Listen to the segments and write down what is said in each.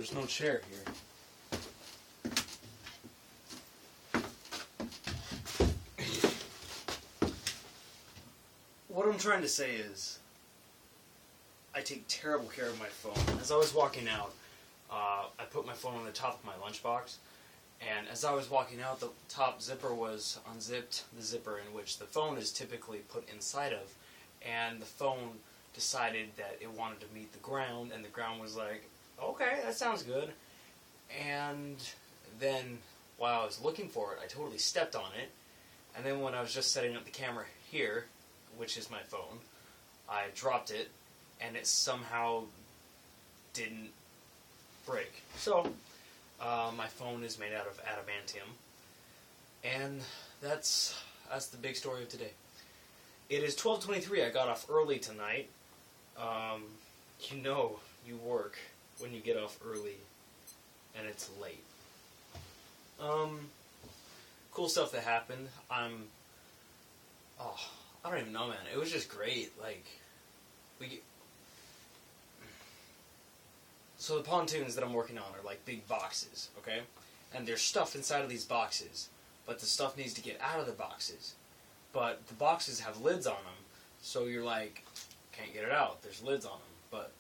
there's no chair here. What I'm trying to say is, I take terrible care of my phone. As I was walking out, I put my phone on the top of my lunchbox, and as I was walking out, the top zipper was unzipped, the zipper in which the phone is typically put inside of, and the phone decided that it wanted to meet the ground, and the ground was like, okay, that sounds good. And then, while I was looking for it, I totally stepped on it, and then when I was just setting up the camera here, which is my phone, I dropped it, and it somehow didn't break. So, my phone is made out of adamantium, and that's the big story of today. It is 12:23. I got off early tonight. You know you work when you get off early, and it's late. Cool stuff that happened. I don't even know, man. It was just great. Like, so the pontoons that I'm working on are like big boxes, okay? And there's stuff inside of these boxes, but the stuff needs to get out of the boxes. But the boxes have lids on them, so you're like, can't get it out. There's lids on them. But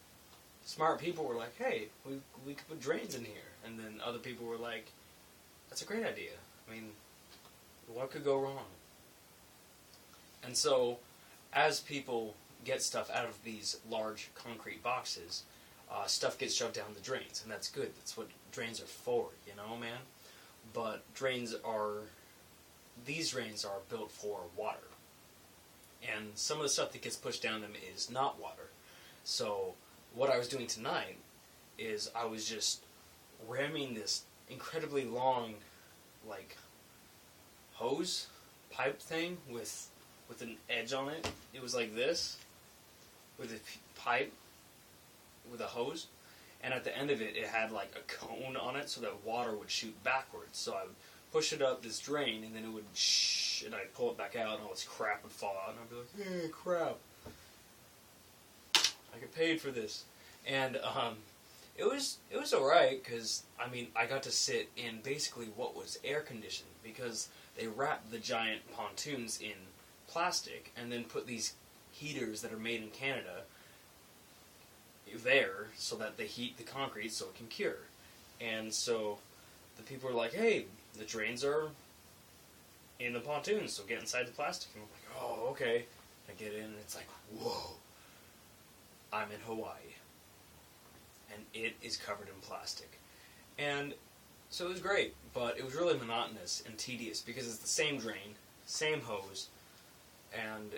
smart people were like, hey, we could put drains in here. And then other people were like, that's a great idea. I mean, what could go wrong? And so, as people get stuff out of these large concrete boxes, stuff gets shoved down the drains, and that's good. That's what drains are for, you know, man? But these drains are built for water. And some of the stuff that gets pushed down them is not water. So, what I was doing tonight is I was just ramming this incredibly long, like, hose pipe thing with an edge on it. It was like this, with a pipe, with a hose, and at the end of it, it had like a cone on it so that water would shoot backwards. So I would push it up this drain, and then it would and I'd pull it back out, and all this crap would fall out, and I'd be like, hey, crap. I get paid for this. And it was alright, because, I mean, I got to sit in basically what was air conditioned, because they wrapped the giant pontoons in plastic, and then put these heaters that are made in Canada there, so that they heat the concrete so it can cure. And so the people were like, hey, the drains are in the pontoons, so get inside the plastic. And I'm like, oh, okay. I get in, and it's like, whoa, I'm in Hawaii. And it is covered in plastic. And so it was great, but it was really monotonous and tedious, because it's the same drain, same hose, and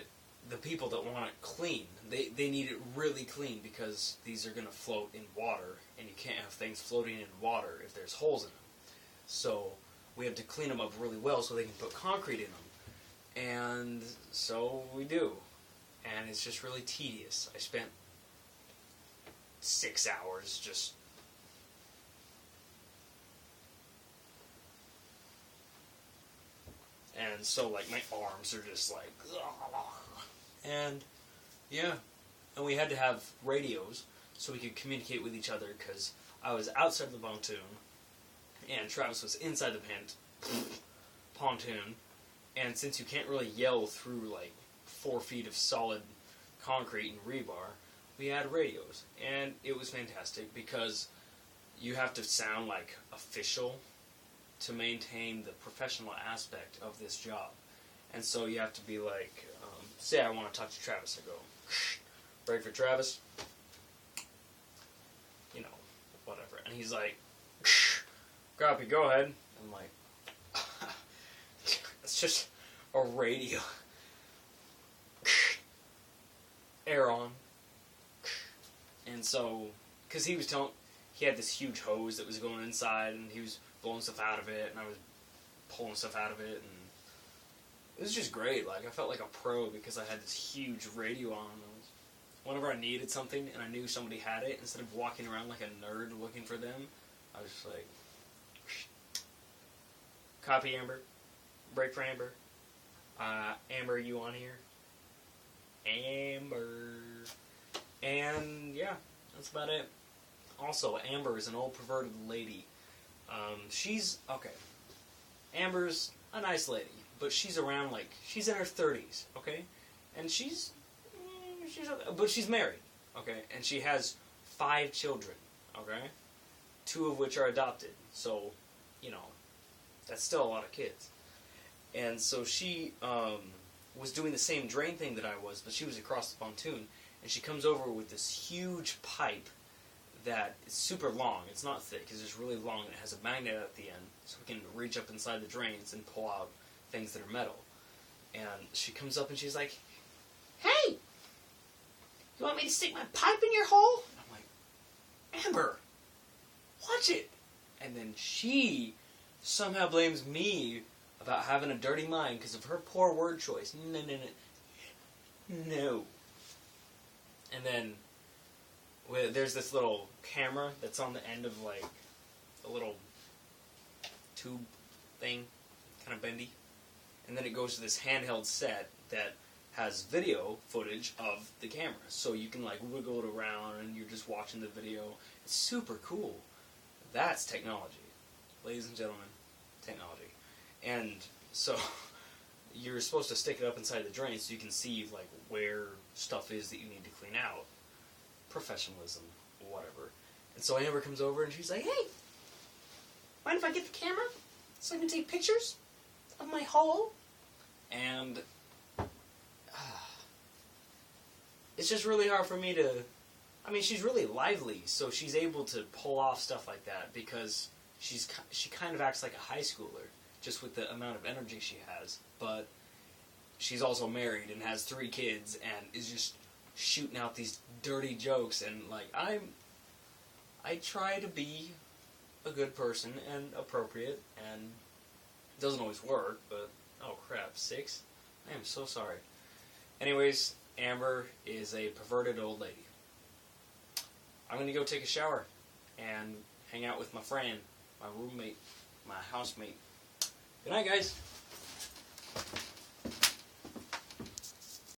the people that want it clean, they need it really clean, because these are going to float in water, and you can't have things floating in water if there's holes in them. So we have to clean them up really well so they can put concrete in them. And so we do. And it's just really tedious. I spent 6 hours just... And so, like, my arms are just like... And, yeah. And we had to have radios so we could communicate with each other, because I was outside the pontoon, and Travis was inside the pontoon, and since you can't really yell through, like, 4 feet of solid concrete and rebar, we had radios. And it was fantastic, because you have to sound, like, official to maintain the professional aspect of this job. And so you have to be like, say I want to talk to Travis, I go, break for Travis, you know, whatever. And he's like, copy, go ahead. I'm like, it's just a radio. Air on. And so, because he had this huge hose that was going inside, and he was blowing stuff out of it, and I was pulling stuff out of it, and it was just great. Like, I felt like a pro, because I had this huge radio on. Whenever I needed something and I knew somebody had it, instead of walking around like a nerd looking for them, I was just like, copy Amber, break for Amber, Amber, you on here? Amber. And yeah, that's about it. Also, Amber is an old perverted lady. She's okay. Amber's a nice lady, but she's around she's in her 30s, okay, and but she's married, okay, and she has 5 children, okay, 2 of which are adopted. So, that's still a lot of kids. And so she was doing the same drain thing that I was, but she was across the pontoon, and she comes over with this huge pipe that is super long. It's not thick, it's just really long, and it has a magnet at the end, so we can reach up inside the drains and pull out things that are metal. And she comes up and she's like, "Hey! You want me to stick my pipe in your hole?" And I'm like, "Amber, watch it!" And then she somehow blames me about having a dirty mind because of her poor word choice. No. And then there's this little camera that's on the end of a little tube thing, kind of bendy. And then it goes to this handheld set that has video footage of the camera. So you can wiggle it around and you're just watching the video. It's super cool. That's technology. Ladies and gentlemen, technology. And so you're supposed to stick it up inside the drain so you can see where stuff is that you need to clean out. Professionalism, whatever. And so Amber comes over and she's like, "Hey, mind if I get the camera so I can take pictures of my hole?" And it's just really hard for me to... she's really lively, so she's able to pull off stuff like that because she kind of acts like a high schooler, just with the amount of energy she has. But she's also married and has 3 kids and is just shooting out these dirty jokes, and I try to be a good person and appropriate, and it doesn't always work, but oh crap, 6? I am so sorry. Anyways, Amber is a perverted old lady. I'm gonna go take a shower and hang out with my friend, my roommate, my housemate. Good night, guys.